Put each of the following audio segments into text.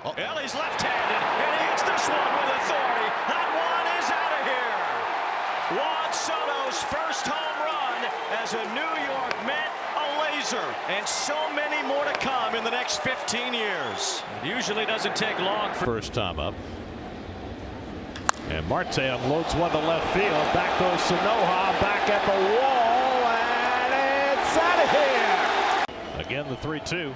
Well, he's left-handed, and he hits this one with authority. That one is out of here. Juan Soto's first home run as a New York Met, a laser, and so many more to come in the next 15 years. It usually doesn't take long for first time up. And Marte unloads one to left field. Back goes Sanoja, back at the wall, and it's out of here. Again, the 3-2.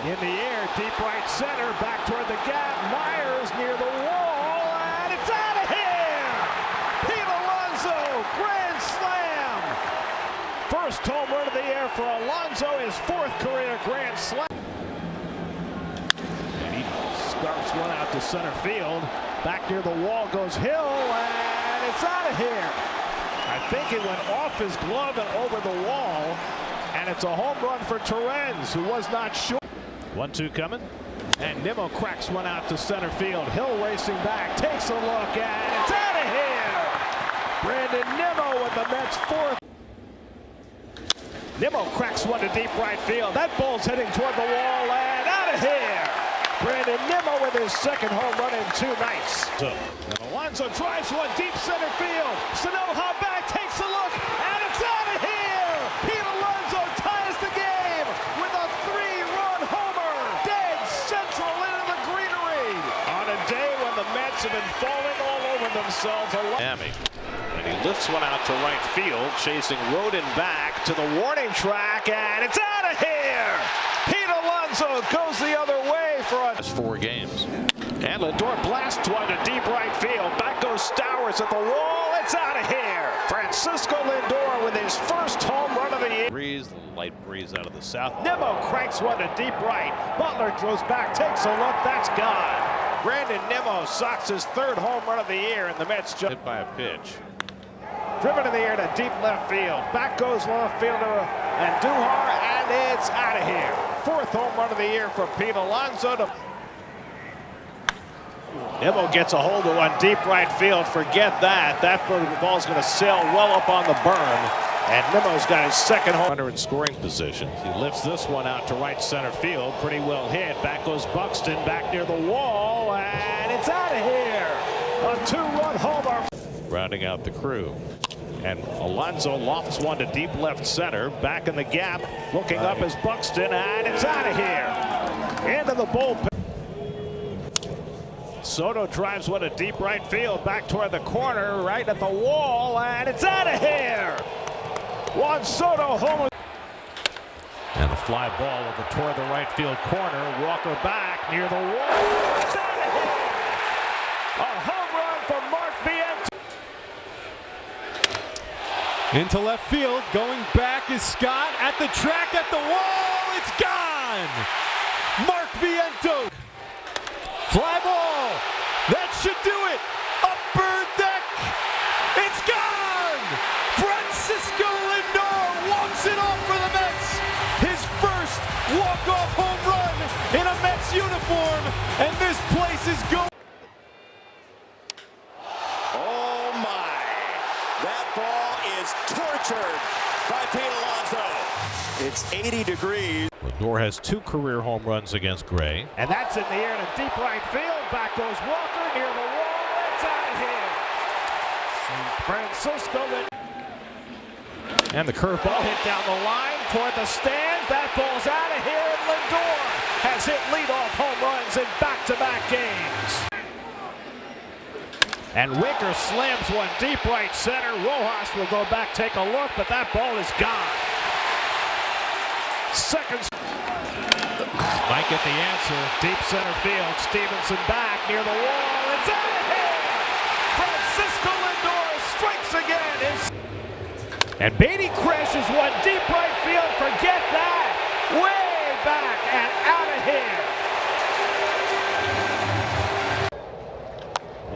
In the air, deep right center, back toward the gap. Myers near the wall, and it's out of here. Pete Alonso, grand slam. First home run of the year for Alonso, his fourth career grand slam. And he scarfs one out to center field. Back near the wall goes Hill, and it's out of here. I think it went off his glove and over the wall, and it's a home run for Torrens, who was not sure. 1-2 coming, and Nimmo cracks one out to center field. Hill racing back, takes a look, and it's out of here. Brandon Nimmo with the Mets' fourth. Nimmo cracks one to deep right field. That ball's heading toward the wall, and out of here. Brandon Nimmo with his second home run in 2 nights. And Alonso drives one deep center field. Sanoja back, takes a look, and it's out of here. Pete Alonso ties the game with a 3-run homer. Dead central into the greenery. On a day when the Mets have been falling all over themselves. Miami. And he lifts one out to right field, chasing Roden back to the warning track, and it's out of here. Pete Alonso goes the other way for a 4 games. And Lindor blasts one to deep right field. Back goes Stowers at the wall. It's out of here. Francisco Lindor with his first home run of the year. Breeze, the light breeze out of the south. Nimmo cranks one to deep right. Butler throws back, takes a look. That's gone. Brandon Nimmo socks his 3rd home run of the year, and the Mets just hit by a pitch. Driven in the air to deep left field. Back goes left fielder and Duhar, and it's out of here. 4th home run of the year for Pete Alonso. Nimmo gets a hold of one deep right field. Forget that. That ball's going to sail well up on the berm. And Nimmo's got his second home run in scoring position. He lifts this one out to right center field. Pretty well hit. Back goes Buxton back near the wall. And it's out of here. A 2-run homer. Rounding out the crew. And Alonso lofts one to deep left center. Back in the gap. Looking up is Buxton. And it's out of here. Into the bullpen. Soto drives one to deep right field. Back toward the corner. Right at the wall. And it's out of here. Juan Soto home. And the fly ball over toward the right field corner. Walker back near the wall. It's out of here. A home run for Mark Vientos. Into left field, going back is Scott at the track, at the wall, it's gone! Mark Vientos. Fly ball, that should do it! Upper deck, it's gone! Francisco Lindor walks it off for the Mets. His first walk-off home run in a Mets uniform, and this place is going. that ball is tortured by Pete Alonso. It's 80 degrees. Lindor has 2 career home runs against Gray. And that's in the air to deep right field. Back goes Walker near the wall. It's out of here. Francisco. And the curveball Hit down the line toward the stand. That ball's out of here. And Lindor has hit leadoff home runs in back-to-back games. And Winker slams one deep right center. Rojas will go back, take a look, but that ball is gone. Seconds. might get the answer. Deep center field. Stevenson back near the wall. It's out of here. Francisco Lindor strikes again. And Beatty crashes one deep right field. Forget that. Way back and out of here.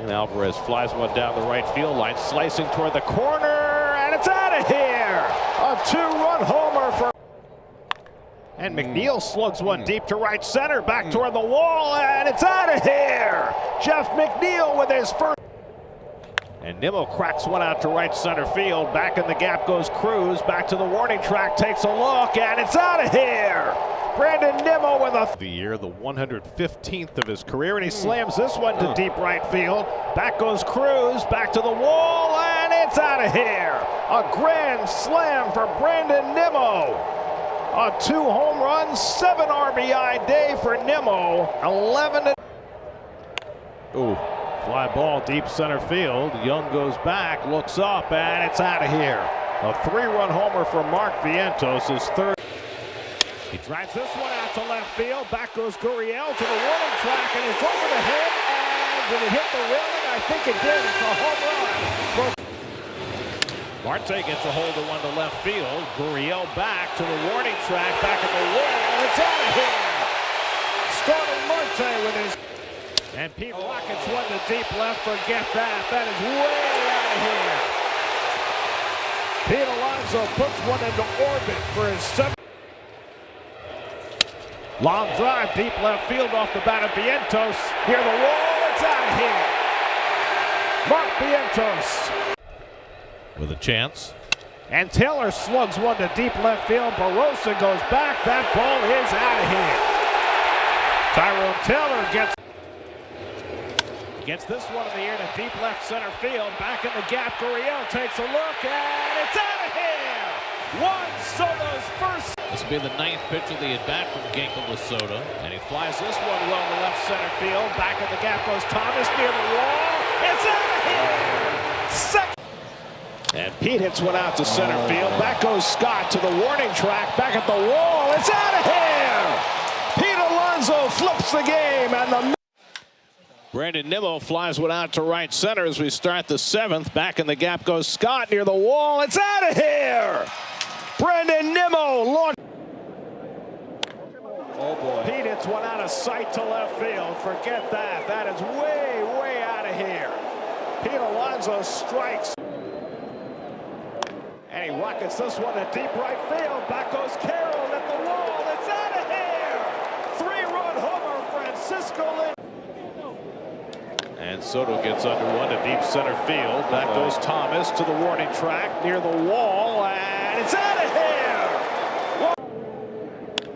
And Alvarez flies one down the right field line, slicing toward the corner, and it's out of here. A 2-run homer for. And McNeil slugs one deep to right center, back toward the wall, and it's out of here. Jeff McNeil with his first. And Nimmo cracks one out to right center field. Back in the gap goes Cruz. Back to the warning track, takes a look, and it's out of here. Brandon Nimmo with the year, the 115th of his career, and he slams this one to deep right field. Back goes Cruz, back to the wall, and it's out of here. A grand slam for Brandon Nimmo. A 2 home runs, 7 RBI day for Nimmo. 11 to... Ooh. Fly ball deep center field. Young goes back, looks up, and it's out of here. A 3-run homer for Mark Vientos, his third. He drives this one out to left field. Back goes Gurriel to the warning track, and it's over the head. And did it hit the railing? I think it did. It's a home run. Marte gets a hold of one to left field. Gurriel back to the warning track, back at the wall. It's out of here. Starting Marte with his... And Pete rockets one to deep left. Forget that. That is way out of here. Pete Alonso puts one into orbit for his 7th. Long drive, deep left field off the bat of Vientos. Near the wall, it's out of here. Mark Vientos with a chance. And Taylor slugs one to deep left field. Barossa goes back. That ball is out of here. Tyrone Taylor gets this one in the air to deep left center field. Back in the gap, Gurriel takes a look, and it's out of here. Juan Soto's first. This will be the 9th pitch of the at-bat from Ginkel to Soto. And he flies this one well to left center field. Back in the gap goes Thomas near the wall. It's out of here. Second. And Pete hits one out to center field. Back goes Scott to the warning track. Back at the wall. It's out of here. Pete Alonso flips the game, and the Brandon Nimmo flies one out to right center as we start the 7th. Back in the gap goes Scott near the wall. It's out of here. Brandon Nimmo launch. Oh boy. Pete hits one out of sight to left field. Forget that. That is way, way out of here. Pete Alonso strikes. And he rockets this one to deep right field. Back goes Carroll at the wall. It's out of here. 3-run homer, Francisco Lindor. And Soto gets under one to deep center field. Back goes Thomas to the warning track near the wall, and it's out of here.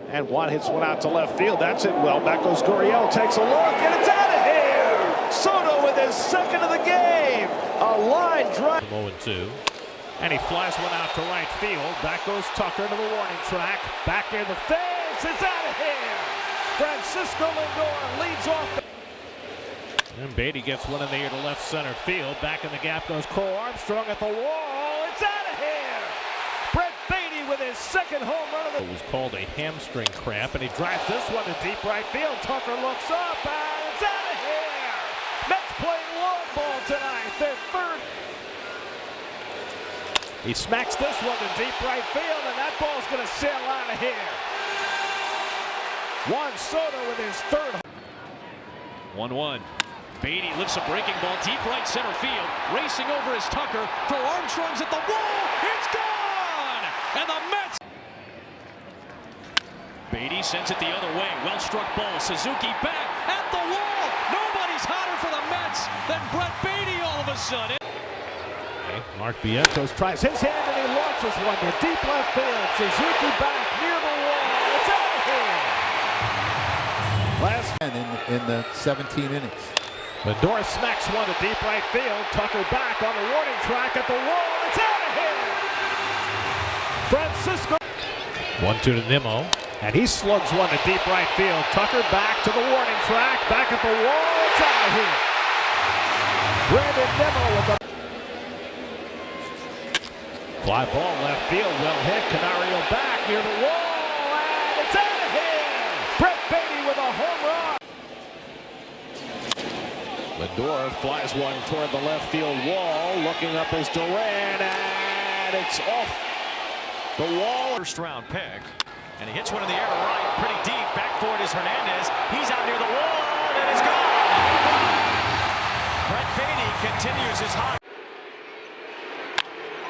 And Watt hits one out to left field. That's it well. Back goes Gurriel, takes a look, and it's out of here. Soto with his 2nd of the game. A line drive. 0-2. And he flies one out to right field. Back goes Tucker to the warning track. Back near the fence. It's out of here. Francisco Lindor leads off. And Beatty gets one in the air to left center field. Back in the gap goes Cole Armstrong at the wall. It's out of here. Brett Beatty with his 2nd home run of the... It was called a hamstring cramp, and he drives this one to deep right field. Tucker looks up, and it's out of here. Mets playing long ball tonight. Their 3rd. He smacks this one to deep right field, and that ball's going to sail out of here. Juan Soto with his 3rd. 1-1. Beatty lifts a breaking ball deep right center field. Racing over is Tucker. Throw Armstrong's at the wall. It's gone! And the Mets. Beatty sends it the other way. Well struck ball. Suzuki back at the wall. Nobody's hotter for the Mets than Brett Beatty all of a sudden. Mark Vientos tries his hand, and he launches one to deep left field. Suzuki back near the wall. It's out of here. Last in the 17 innings. Lindor smacks one to deep right field. Tucker back on the warning track at the wall. It's out of here. Francisco. 1-2 to Nimmo. And he slugs one to deep right field. Tucker back to the warning track. Back at the wall. It's out of here. Brandon Nimmo with the fly ball left field. Well hit. Canario back near the wall. And it's out of here. Brett Beatty with a home run. Lindor flies one toward the left field wall. Looking up is Duran, and it's off the wall. First round pick. And he hits one in the air to right, pretty deep. Back for it is Hernandez. He's out near the wall, and it's gone. Brett Beatty continues his hot.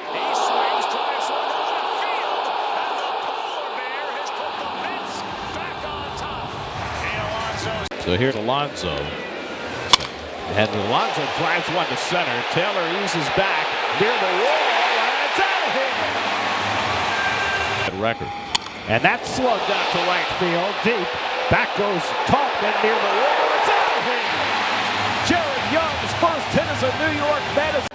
He swings, drives one to left field, and the polar bear has put the Mets back on top. And Alonso. So here's Alonso. And Alonso drives one to center. Taylor eases back near the wall, and it's out of here. Record. And that's slugged out to right field, deep. Back goes Kaufman near the wall. It's out of here. Jared Young's first hit as a New York Met.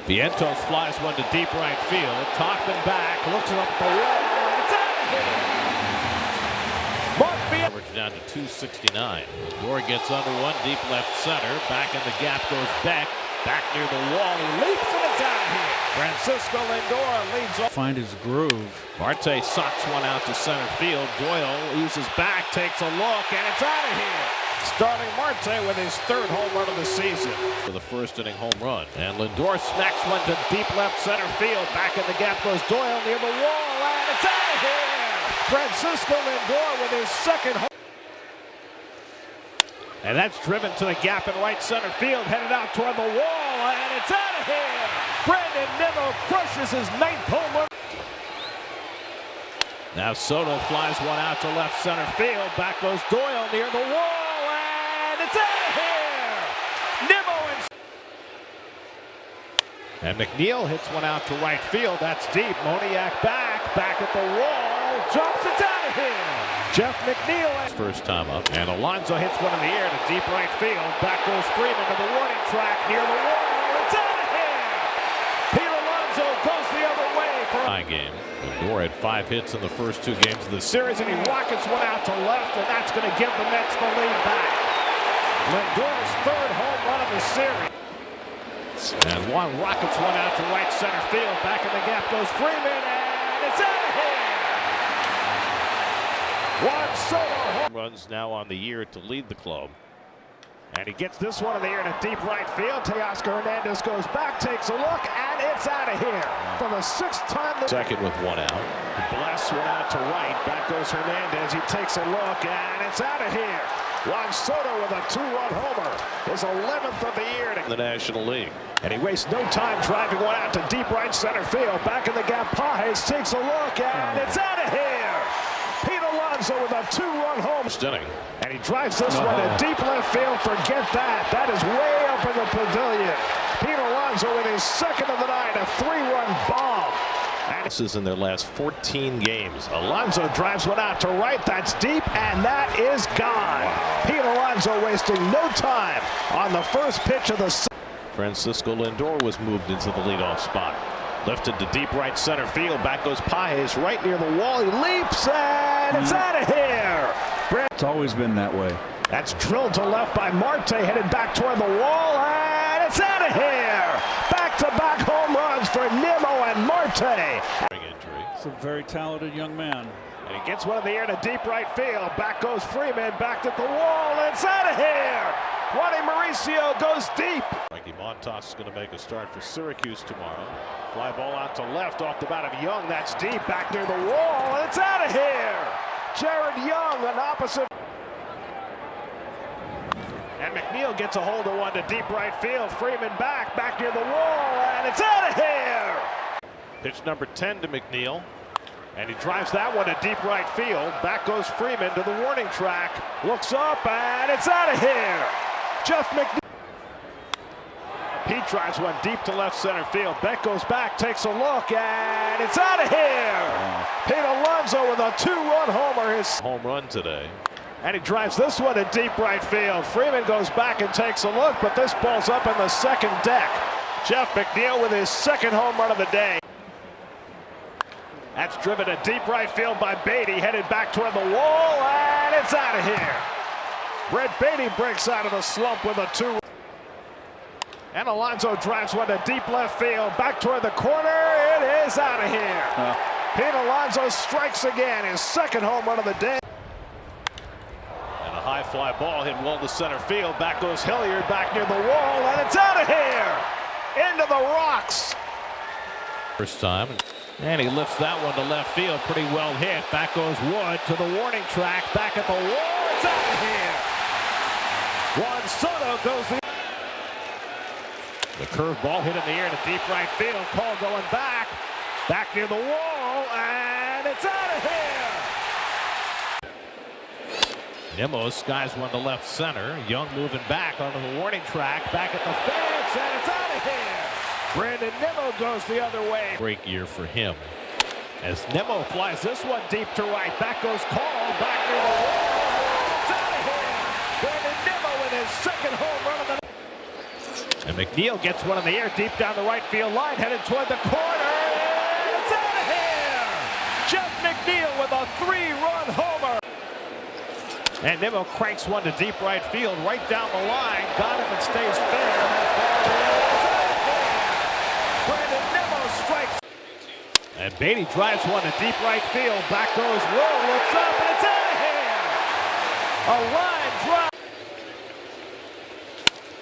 Vientos flies one to deep right field. Kaufman back, looks up the wall. It's out of here. Mark Vientos. Average down to 269. Lindor gets under one, deep left center. Back in the gap goes Beck. Back near the wall. He leaps and it's out of here. Francisco Lindor leads off. Find his groove. Marte socks one out to center field. Doyle eases back, takes a look, and it's out of here. Starting Marte with his third home run of the season. For the first inning home run. And Lindor smacks one to deep left center field. Back in the gap goes Doyle near the wall, and it's out of here. Francisco Lindor with his second home. And that's driven to the gap in right center field, headed out toward the wall, and it's out of here. Brandon Nimmo crushes his ninth home run. Now Soto flies one out to left center field. Back goes Doyle near the wall, and it's out of here. Nimmo and McNeil hits one out to right field. That's deep. Moniak back at the wall, jumps. It's out of here. Jeff McNeil. First time up. And Alonso hits one in the air to deep right field. Back goes Freeman to the warning track near the wall. It's out of here. Pete Alonso goes the other way for High game. Lindor had 5 hits in the first 2 games of the series. series, and he rockets one out to left, and that's going to give the Mets the lead back. Lindor's third home run of the series. And one rockets one out to right center field. Back in the gap goes Freeman, and it's out of here. Juan Soto Runs now on the year to lead the club. and he gets this one in the air to deep right field. Teoscar Hernandez goes back, takes a look, and it's out of here for the 6th time. Second with 1 out. Blasts one out to right. Back goes Hernandez. He takes a look, and it's out of here. Juan Soto with a 2-run homer. His 11th of the year In the National League. and he wastes no time driving one out to deep right center field. Back in the gap, Pages takes a look, and it's out of here. Pete Alonso with a 2-run home. Stunning. And he drives this one to deep left field. Forget that. That is way up in the pavilion. Pete Alonso with his 2nd of the night, a 3-run bomb. And This is in their last 14 games. Alonso drives one out to right. That's deep, and that is gone. Pete Alonso wasting no time on the first pitch of the Francisco Lindor was moved into the leadoff spot. Lifted to deep right center field. Back goes Pages right near the wall. He leaps, and it's out of here. It's always been that way. That's drilled to left by Marte, headed back toward the wall, and it's out of here. Back-to-back home runs for Nimmo and Marte. Injury. He's a very talented young man. And he gets one in the air to deep right field. Back goes Freeman, back at the wall, and it's out of here. Juan Mauricio goes deep. Frankie Montas is going to make a start for Syracuse tomorrow. Fly ball out to left off the bat of Young. That's deep back near the wall, and it's out of here. Jared Young, an opposite. And McNeil gets a hold of one to deep right field. Freeman back near the wall, and it's out of here. Pitch number 10 to McNeil. And he drives that one to deep right field. Back goes Freeman to the warning track. Looks up, and it's out of here. Jeff McNeil. Pete drives one deep to left center field. Beck goes back, takes a look, and it's out of here. Pete Alonso with a 2-run homer. His Home run today. And he drives this one to deep right field. Freeman goes back and takes a look, but this ball's up in the second deck. Jeff McNeil with his 2nd home run of the day. That's driven to deep right field by Beatty, headed back toward the wall, and it's out of here. Brett Beatty breaks out of the slump with a 2. And Alonso drives one to deep left field, back toward the corner. It is out of here. Pete Alonso strikes again, his 2nd home run of the day. And a high fly ball hit well to center field. Back goes Hilliard back near the wall, and it's out of here. Into the rocks. First time. And he lifts that one to left field. Pretty well hit. Back goes Wood to the warning track. Back at the wall. It's out of here. Juan Soto goes the curveball hit in the air to deep right field. Call going back near the wall, and it's out of here. Nimmo skies one to left center. Young moving back onto the warning track. Back at the fence, and it's out of here. Brandon Nimmo goes the other way. Great year for him. As Nimmo flies this one deep to right. Back goes Call. Back near the wall. It's out of here. Brandon Nimmo with his second home run of the night. And McNeil gets one in the air deep down the right field line. Headed toward the corner. It's out of here. Jeff McNeil with a 3-run homer. And Nimmo cranks one to deep right field, right down the line. Got him and stays fair. Brandon Nimmo strikes. And Beatty drives one to deep right field. Back goes Will, looks up, and it's out of here. A line drive.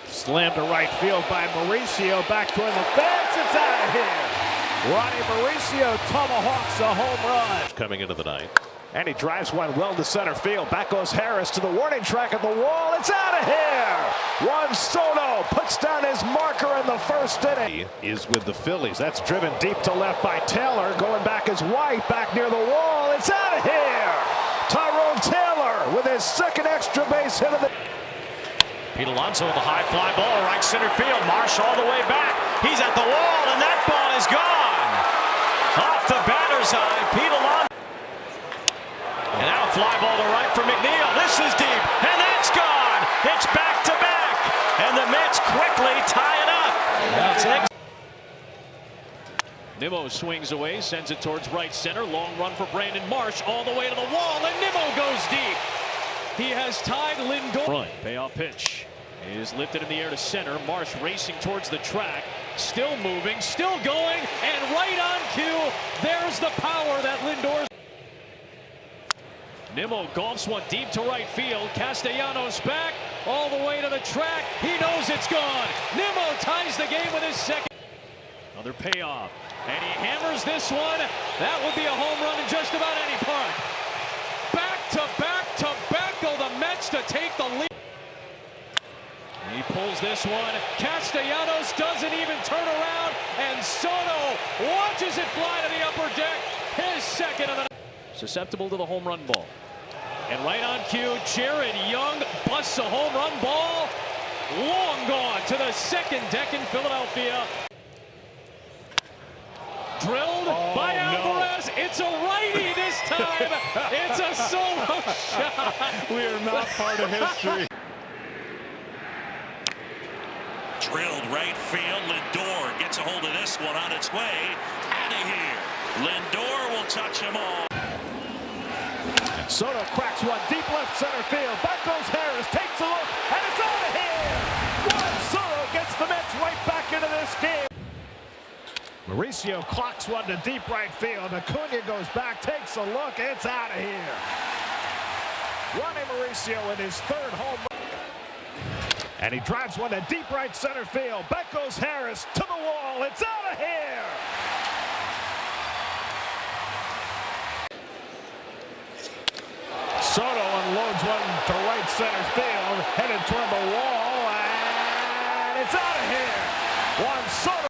Slammed to right field by Mauricio. Back toward the fence. It's out of here. Ronnie Mauricio tomahawks a home run. Coming into the night. And he drives one well to center field. Back goes Harris to the warning track at the wall. It's out of here. Juan Soto puts down his marker in the first inning. He is with the Phillies. That's driven Deep to left by Taylor. Going back is White. Back near the wall. It's out of here. Tyrone Taylor with his second extra base hit of the... Pete Alonso with a high fly ball, right center field. Marsh all the way back. He's at the wall, and that ball is gone. Off the batter's eye, Pete Alonso. And now a fly ball to right for McNeil. This is deep, and that's gone. It's back to back, and the Mets quickly tie it up. Nimmo swings away, sends it towards right center. Long run for Brandon Marsh all the way to the wall, and Nimmo goes deep. He has tied Lindor. Run, payoff pitch is lifted in the air to center. Marsh racing towards the track, still moving, still going, and right on cue, there's the power that Lindor. Nimmo golfs one deep to right field. Castellanos back all the way to the track. He knows it's gone. Nimmo ties the game with his second. Another payoff, and he hammers this one. That would be a home run in just about any park. Back to back go the Mets to take the lead. He pulls this one. Castellanos doesn't even turn around, and Soto watches it fly to the upper deck. His second of the night. Susceptible to the home run ball. And right on cue, Jared Young busts a home run ball. Long gone to the second deck in Philadelphia. Drilled by Alvarez. It's a righty this time. It's a solo shot. We are not part of history. Drilled right field. Lindor gets a hold of this one on its way. Out of here. Lindor will touch them all. Soto cracks one deep left center field. Back goes Harris. Takes a look, and it's out of here. Juan Soto gets the Mets right back into this game. Mauricio clocks one to deep right field. Acuna goes back, takes a look. It's out of here. Ronnie Mauricio with his third home run. And he drives one to deep right center field. Back goes Harris to the wall. It's out of here. Soto unloads one to right center field. Headed toward the wall. And it's out of here. Juan Soto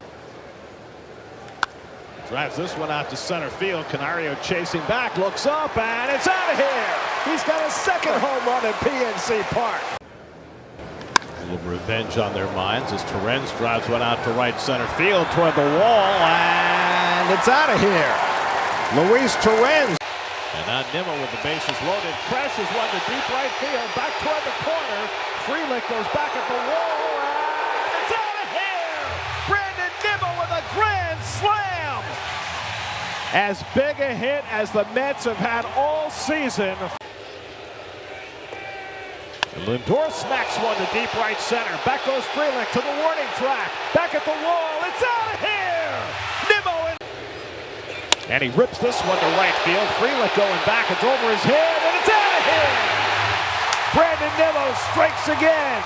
drives this one out to center field. Canario chasing back, looks up, and it's out of here. He's got a second home run at PNC Park. A little revenge on their minds as Torrens drives one out to right center field toward the wall, and it's out of here. Luis Torrens. And now Nimmo with the bases loaded. Crashes one to deep right field. Back toward the corner. Freelick goes back at the wall, and it's out of here. Brandon Nimmo with a grand slam. As big a hit as the Mets have had all season. Lindor smacks one to deep right center. Back goes Freelick to the warning track. Back at the wall. It's out of here. Nimmo and he rips this one to right field. Freelick going back. It's over his head, and it's out of here. Brandon Nimmo strikes again.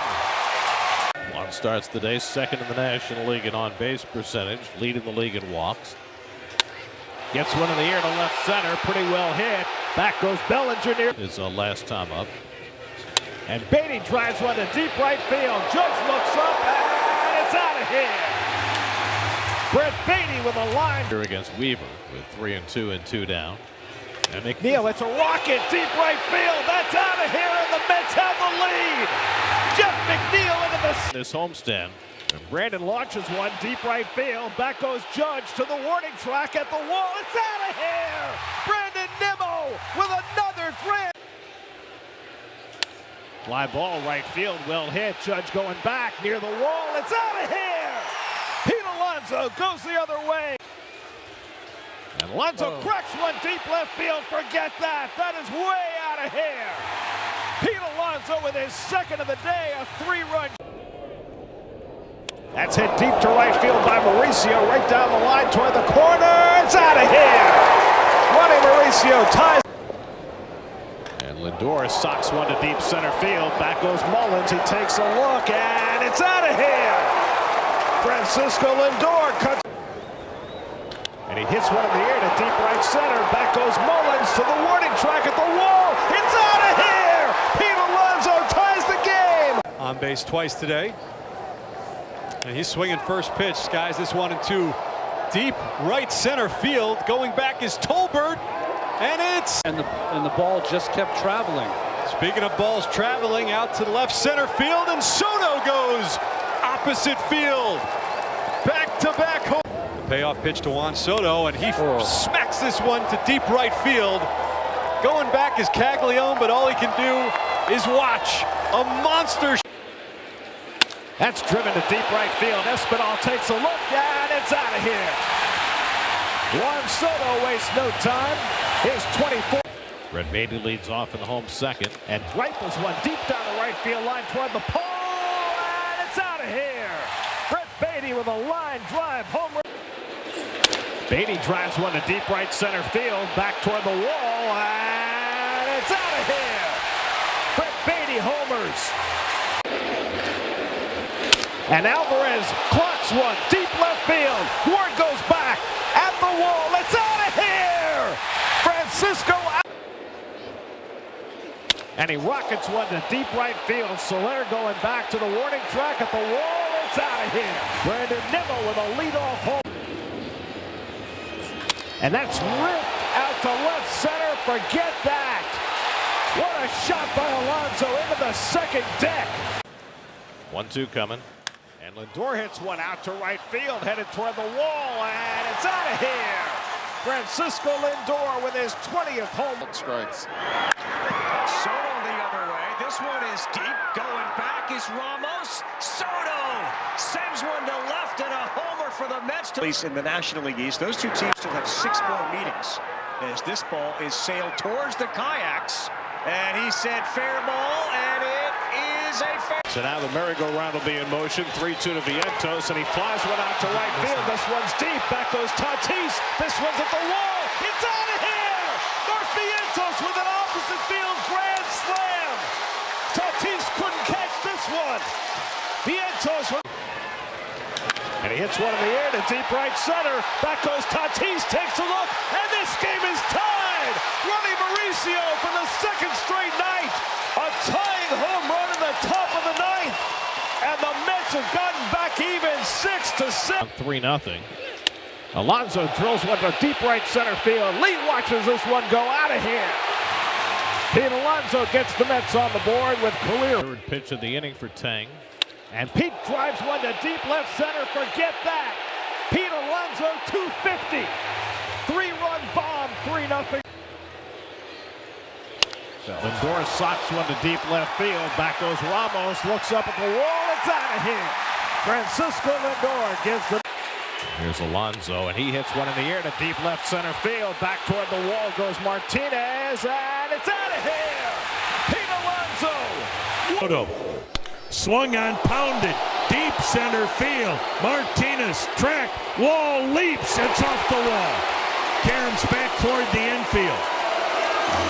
Juan starts the day second in the National League in on-base percentage, leading the league in walks. Gets one in the air to left center. Pretty well hit. Back goes Bellinger near. His last time up. And Beatty drives one to deep right field. Judge looks up, and it's out of here. Brett Beatty with a line. Here against Weaver with 3-2 and 2 down. And McNeil, it's a rocket deep right field. That's out of here, and the Mets this homestand. And Brandon launches one deep right field. Back goes Judge to the warning track at the wall. It's out of here! Brandon Nimmo with another grand. Fly ball right field, well hit. Judge going back near the wall. It's out of here! Pete Alonso goes the other way. And Alonso cracks one deep left field. Forget that. That is way out of here. Pete Alonso with his second of the day, a 3-run. That's hit deep to right field by Mauricio, right down the line toward the corner. It's out of here. Ronnie Mauricio ties. And Lindor socks one to deep center field. Back goes Mullins. He takes a look, and it's out of here. Francisco Lindor cuts. And he hits one in the air to deep right center. Back goes Mullins to the warning track at the wall. It's out of here. Pete Alonso ties the game. On base twice today. And he's swinging first pitch. Skies this 1-2. Deep right center field. Going back is Tolbert. And it's... And the ball just kept traveling. Speaking of balls traveling, out to the left center field. And Soto goes opposite field. Back-to-back home. Payoff pitch to Juan Soto, and he smacks this one to deep right field. Going back is Caglione, but all he can do is watch a monster. That's driven to deep right field. Espinal takes a look, and it's out of here. Juan Soto wastes no time. His 24. Brett Beatty leads off in the home second. And rifles one deep down the right field line toward the pole, and it's out of here. Brett Beatty with a line drive home run. Beatty drives one to deep right center field, back toward the wall, and it's out of here. Brett Beatty homers. And Alvarez clocks one deep left field. Ward goes back at the wall. It's out of here. Francisco. And he rockets one to deep right field. Soler going back to the warning track at the wall. It's out of here. Brandon Nimmo with a leadoff home. And that's ripped out to left center. Forget that. What a shot by Alonso into the second deck. 1-2 coming. And Lindor hits one out to right field, headed toward the wall, and it's out of here. Francisco Lindor with his 20th home. Strikes. Soto the other way. This one is deep. Going back is Ramos. Soto sends one to left and a homer for the Mets. At least in the National League East, those two teams still have 6 more meetings. As this ball is sailed towards the kayaks, and he said fair ball, and it is a fair. So now the merry-go-round will be in motion. 3-2 to Vientos, and he flies one out to right field. This one's deep. Back goes Tatis. This one's at the wall. It's out of here. North Vientos with an opposite field grand slam. Tatis couldn't catch this one. Vientos. And he hits one in the air to deep right center. Back goes Tatis, takes a look, and this game is tied. Ronnie Mauricio for the second straight night. A tying home run in the top of the ninth. And the Mets have gotten back even 6-7. 3-0. Alonso drills one to deep right center field. Lee watches this one go out of here. Pete Alonso gets the Mets on the board with career. Third pitch of the inning for Tang. And Pete drives one to deep left center. Forget that. Pete Alonso, 250. 3-run bomb, 3-0. Lindor socks one to deep left field. Back goes Ramos. Looks up at the wall. It's out of here. Francisco Lindor gives the. Here's Alonso, and he hits one in the air to deep left center field. Back toward the wall goes Martinez, and it's out of here. Pete Alonso. Soto swung on, pounded, deep center field. Martinez, track, wall, leaps. It's off the wall. Karam's back toward the infield.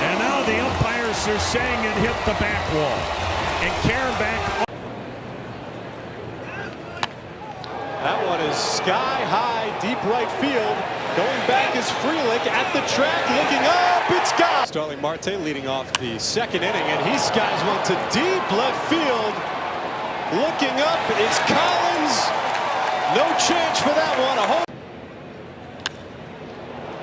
And now the umpires are saying it hit the back wall. And Karam back. That one is sky high, deep right field. Going back is Frelick at the track, looking up, it's gone. Starling Marte leading off the second inning, and he skies one to deep left field. Looking up is Collins. No chance for that one. A home.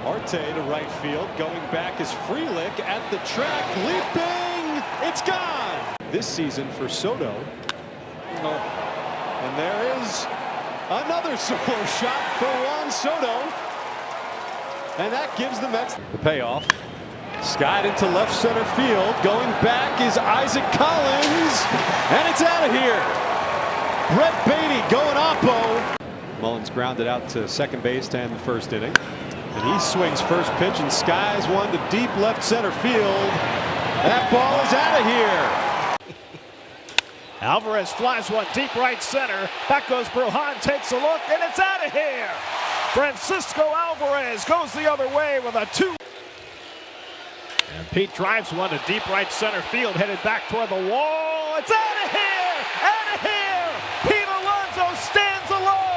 Marte to right field. Going back is Frelick at the track. Leaping. It's gone. This season for Soto. And there is another solo shot for Juan Soto. And that gives the Mets the payoff. Skied into left center field. Going back is Isaac Collins. And it's out of here. Brett Beatty going oppo. Mullins grounded out to second base to end the first inning. And he swings first pitch and skies one to deep left center field. That ball is out of here. Alvarez flies one deep right center. Back goes Brujan, takes a look, and it's out of here. Francisco Alvarez goes the other way with a 2. And Pete drives one to deep right center field, headed back toward the wall. It's out of here! Out of here! Pete Alonso stands alone.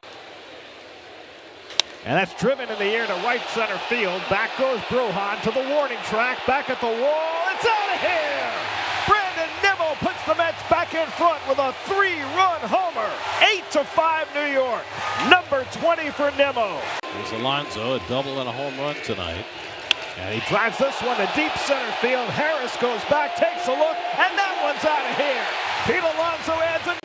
And that's driven in the air to right center field. Back goes Brujan to the warning track. Back at the wall. It's out of here! Brandon Nimmo puts the Mets back in front with a 3-run homer. 8-5 New York. Number 20 for Nimmo. There's Alonso, a double and a home run tonight. And he drives this one to deep center field. Harris goes back, takes a look, and that one's out of here. Pete Alonso adds it.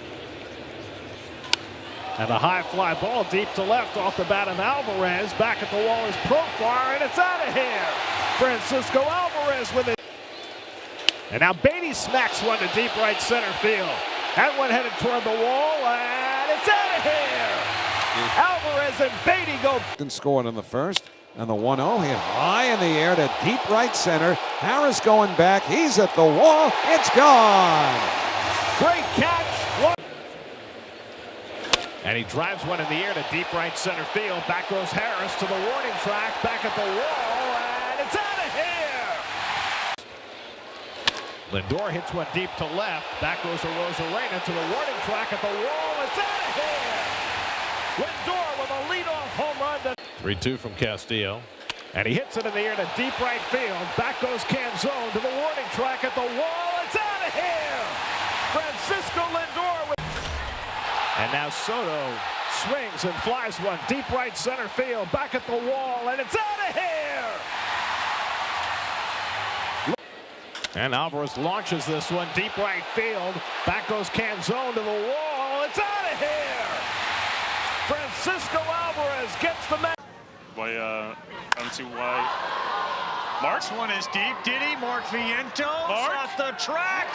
And a high fly ball deep to left off the bat of Alvarez. Back at the wall is Profar, and it's out of here. Francisco Alvarez with it. And now Beatty smacks one to deep right center field. That one headed toward the wall, and it's out of here. Alvarez and Beatty go. Scoring in the first. And the 1-0 hit high in the air to deep right center. Harris going back. He's at the wall. It's gone. Great catch. And he drives one in the air to deep right center field. Back goes Harris to the warning track. Back at the wall. And it's out of here. Lindor hits one deep to left. Back goes Arozarena to the warning track at the wall. It's out of here. Lindor with a leadoff home run. 3-2 from Castillo. And he hits it in the air to deep right field. Back goes Canzone to the warning track at the wall. It's out of here. Francisco Lindor with. And now Soto swings and flies one deep right center field. Back at the wall, and it's out of here. And Alvarez launches this one deep right field. Back goes Canzone to the wall. It's out of here. Francisco Alvarez gets the match. I don't see why. Mark's one is deep. Diddy, Mark Vientos at the track.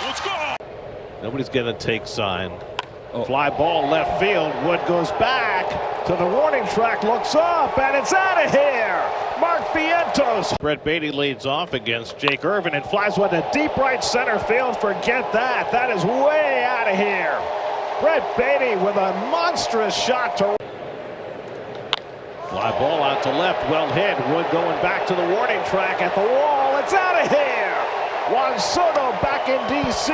Let's go. Nobody's going to take sign. Fly ball left field. Wood goes back to the warning track, looks up, and it's out of here. Mark Vientos. Brett Beatty leads off against Jake Irvin and flies one to deep right center field. Forget that. That is way out of here. Brett Beatty with a monstrous shot to. Fly ball out to left, well hit. Wood going back to the warning track at the wall. It's out of here. Juan Soto back in D.C.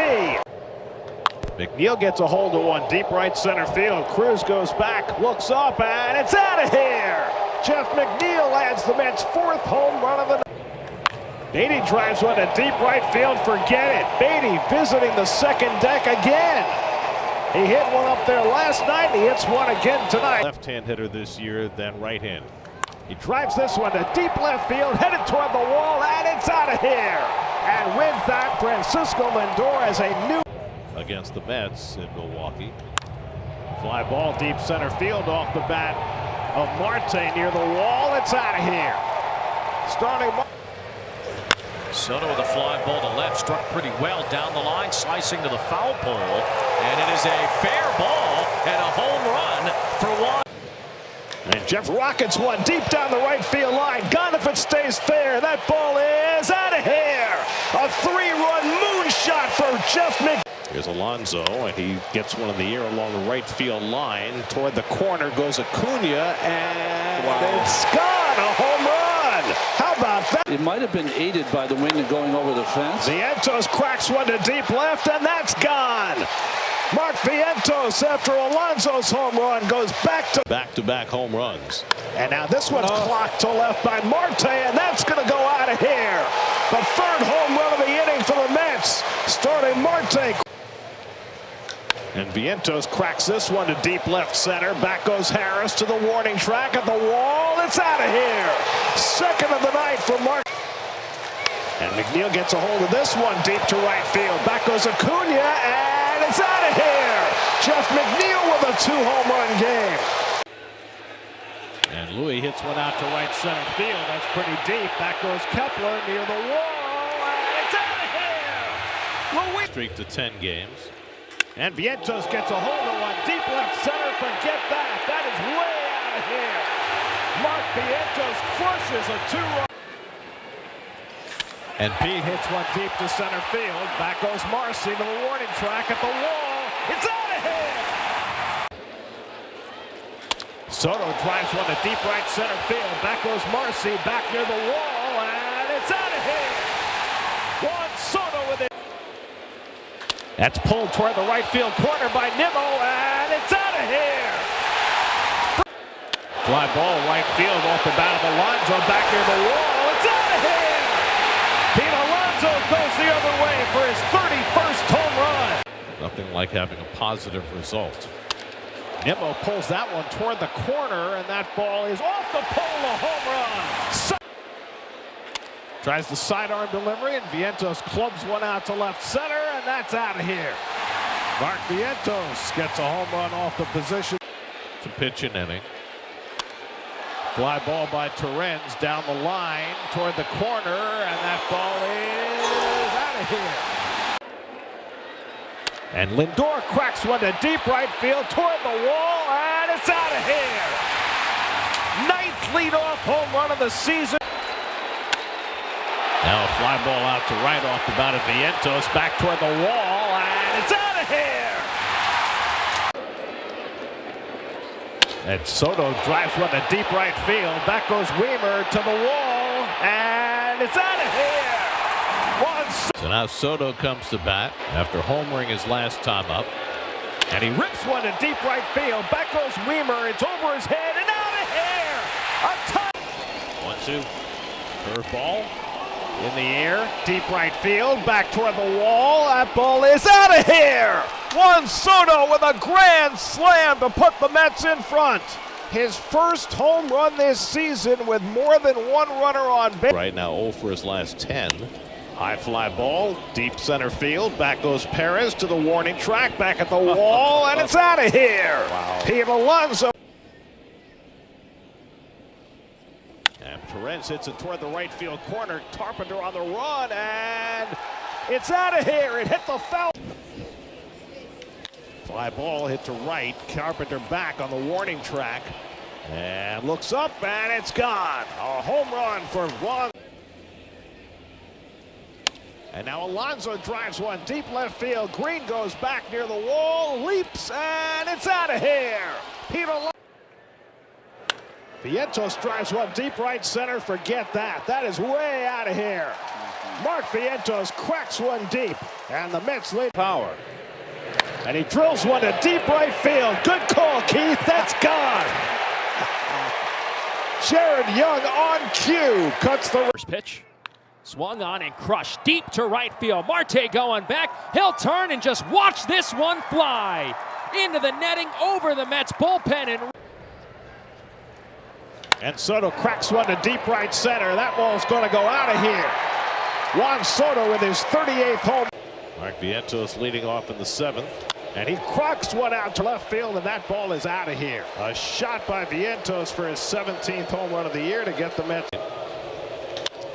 McNeil gets a hold of one deep right center field. Cruz goes back, looks up, and it's out of here. Jeff McNeil adds the Mets' 4th home run of the night. Beatty drives one to deep right field. Forget it. Beatty visiting the second deck again. He hit one up there last night. He hits one again tonight. Left-hand hitter this year than right-hand. He drives this one to deep left field, headed toward the wall, and it's out of here. And with that, Francisco Lindor has a new. Against the Mets in Milwaukee. Fly ball deep center field off the bat of Marte near the wall. It's out of here. Starting. Soto with a fly ball to left, struck pretty well down the line, slicing to the foul pole, and it is a fair ball and a home run for Juan. And Jeff rockets one deep down the right field line. Gone if it stays fair. That ball is out of here. A 3-run moonshot for Jeff McNeil. Here's Alonso, and he gets one in the air along the right field line. Toward the corner goes Acuna, and it's gone. A home run. How about that? It might have been aided by the wind and going over the fence. Vientos cracks one to deep left, and that's gone. Mark Vientos, after Alonso's home run, goes back-to-back home runs. And now this one's clocked to left by Marte, and that's going to go out of here. The 3rd home run of the inning for the Mets, starting Marte. And Vientos cracks this one to deep left center. Back goes Harris to the warning track at the wall. It's out of here. 2nd of the night for Mark. And McNeil gets a hold of this one deep to right field. Back goes Acuna, and and it's out of here. Jeff McNeil with a 2-home run game. And Louis hits one out to right center field. That's pretty deep. Back goes Kepler near the wall, and it's out of here. Louis streak to 10 games. And Vientos gets a hold of one deep left center. Forget that. That is way out of here. Mark Vientos crushes a 2-run. And Pete hits one deep to center field. Back goes Marcy to the warning track at the wall. It's out of here. Soto drives one to deep right center field. Back goes Marcy, back near the wall, and it's out of here. Juan Soto with it. That's pulled toward the right field corner by Nimmo, and it's out of here. Fly ball right field off the bat of Alonso, back near the wall. It's out of here. Pete Alonso goes the other way for his 31st home run. Nothing like having a positive result. Nimmo pulls that one toward the corner, and that ball is off the pole, a home run. Tries the sidearm delivery, and Vientos clubs one out to left center, and that's out of here. Mark Vientos gets a home run off the position. To pitch an inning. Fly ball by Torrens down the line toward the corner, and that ball is out of here. And Lindor cracks one to deep right field toward the wall, and it's out of here. 9th leadoff home run of the season. Now a fly ball out to right off the bat of Vientos, back toward the wall, and it's out of here. And Soto drives one to deep right field. Back goes Weimer to the wall, and it's out of here. So now Soto comes to bat after homering his last time up. And he rips one to deep right field. Back goes Weimer. It's over his head and out of here. A tie. 1-2. Curveball in the air. Deep right field. Back toward the wall. That ball is out of here. Juan Soto with a grand slam to put the Mets in front. His first home run this season with more than one runner on base. Right now 0 for his last 10. High fly ball, deep center field. Back goes Perez to the warning track, back at the wall, and it's out of here. Wow. Pete Alonso. And Perez hits it toward the right field corner. Carpenter on the run, and it's out of here. It hit the foul. Fly ball hit to right. Carpenter back on the warning track. And looks up, and it's gone. A home run for Juan. And now Alonso drives one deep left field. Green goes back near the wall, leaps, and it's out of here. Pete Alonso. Vientos drives one deep right center. Forget that. That is way out of here. Mark Vientos cracks one deep, and the Mets lead power. And he drills one to deep right field. Good call, Keith. That's gone. Jared Young on cue cuts the first pitch. Swung on and crushed deep to right field. Marte going back. He'll turn and just watch this one fly into the netting over the Mets bullpen. And Soto cracks one to deep right center. That ball's going to go out of here. Juan Soto with his 38th home. Mark Vientos leading off in the 7th. And he cracks one out to left field, and that ball is out of here. A shot by Vientos for his 17th home run of the year to get the Mets.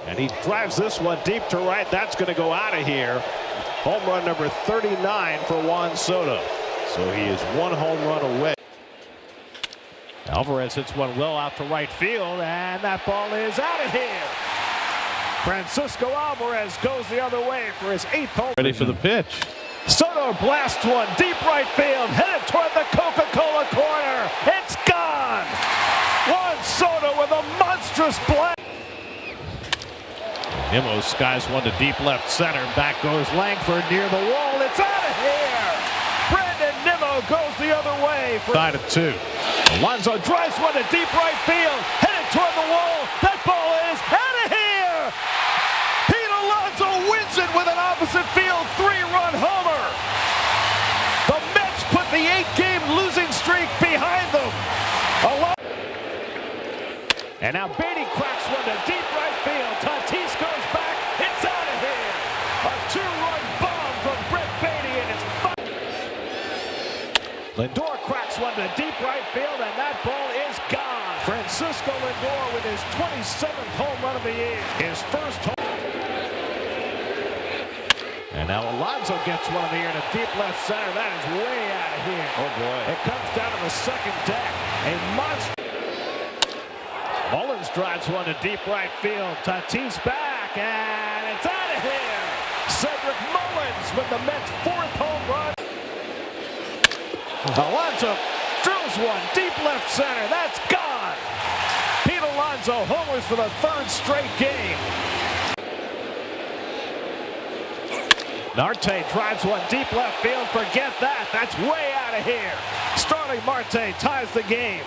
And he drives this one deep to right. That's going to go out of here. Home run number 39 for Juan Soto. So he is one home run away. Alvarez hits one well out to right field, and that ball is out of here. Francisco Alvarez goes the other way for his 8th home. Ready for the pitch. Soto blasts one deep right field, headed toward the Coca-Cola corner. It's gone. Juan Soto with a monstrous blast. Nimmo skies one to deep left center. Back goes Langford near the wall. It's out of here. Brandon Nimmo goes the other way for side of 2. Alonso drives one to deep right field. Headed toward the wall. That ball is out of here. Pete Alonso wins it with an opposite field 3-run homer. The Mets put the 8-game losing streak behind them. And now Beatty cracks one to deep right field. Tatis goes back. It's out of here. A 2-run bomb from Brett Beatty, and it's Lindor cracks one to deep right field, and that ball is gone. Francisco Lindor with his 27th home run of the year. His first home. And now Alonso gets one of the year to deep left center. That is way out of here. Oh, boy. It comes down to the second deck. A monster. Mullins drives one to deep right field. Tatis back, and it's out of here. Cedric Mullins with the Mets' 4th home run. Alonso drills one deep left center. That's gone. Pete Alonso homers for the 3rd straight game. Marte drives one deep left field. Forget that. That's way out of here. Starling Marte ties the game.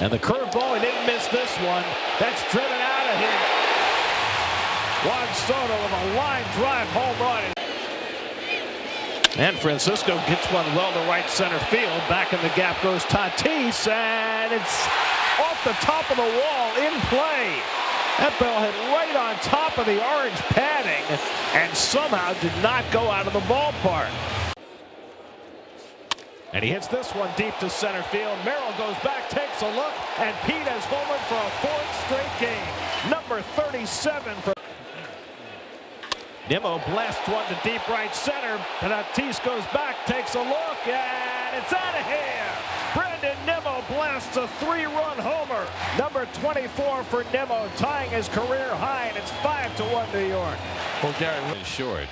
And the curveball, he didn't miss this one. That's driven out of here. Juan Soto with a line drive home run. And Francisco gets one well to right center field. Back in the gap goes Tatis, and it's off the top of the wall in play. That ball hit right on top of the orange padding and somehow did not go out of the ballpark. And he hits this one deep to center field. Merrill goes back, takes a look, and Pete has homered for a 4th straight game. Number 37 for Nimmo blasts one to deep right center. Tatis goes back, takes a look, and it's out of here. Brandon Nimmo blasts a 3-run homer. Number 24 for Nimmo, tying his career high, and it's 5-1 New York. Well, Gary is short.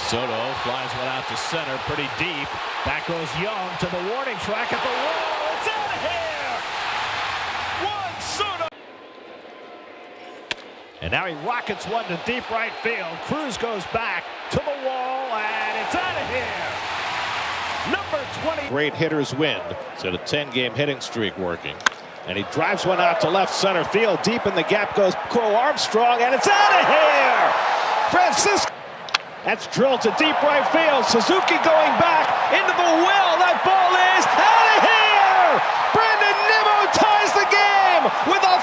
Soto flies one out to center, pretty deep. Back goes Young to the warning track at the wall. It's out of here. Juan Soto. And now he rockets one to deep right field. Cruz goes back to the wall, and it's out of here. Number 20. Great hitters win. So the 10-game hitting streak working. And he drives one out to left center field. Deep in the gap goes Crow Armstrong, and it's out of here. Francisco. That's drilled to deep right field. Suzuki going back into the well. That ball is out of here. Brandon Nimmo ties the game with a...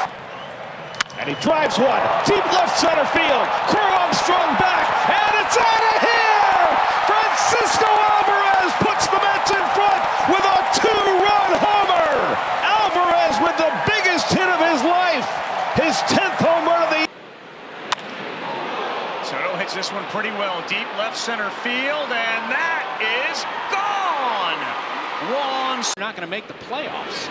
And he drives one deep left center field. Crow Armstrong back, and it's out of here. Francisco Alvarez puts the Mets in front with a 2-run homer. Alvarez with the biggest hit of his life. His 10th home run of the year. Soto hits this one pretty well. Deep left center field, and that is gone. Juan's Not going to make the playoffs.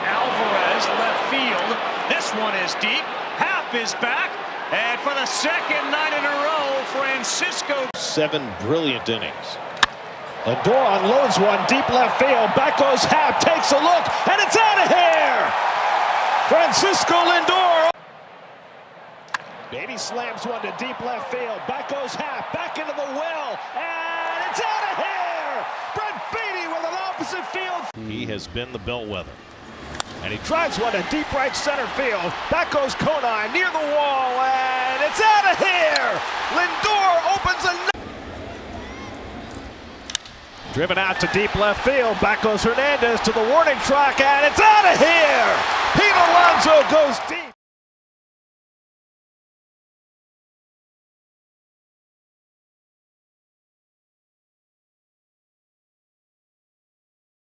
Alvarez left field. This one is deep. Happ is back, and for the 2nd night in a row, Francisco. 7 brilliant innings. Lindor unloads one deep left field. Back goes Happ, takes a look, and it's out of here. Francisco Lindor. Beatty slams one to deep left field. Back goes Happ, back into the well, and it's out of here. Brett Beatty with an opposite field. He has been the bellwether. And he drives one to deep right center field. Back goes Konai near the wall, and it's out of here. Lindor opens a... Driven out to deep left field. Back goes Hernandez to the warning track, and it's out of here. Pete Alonso goes deep.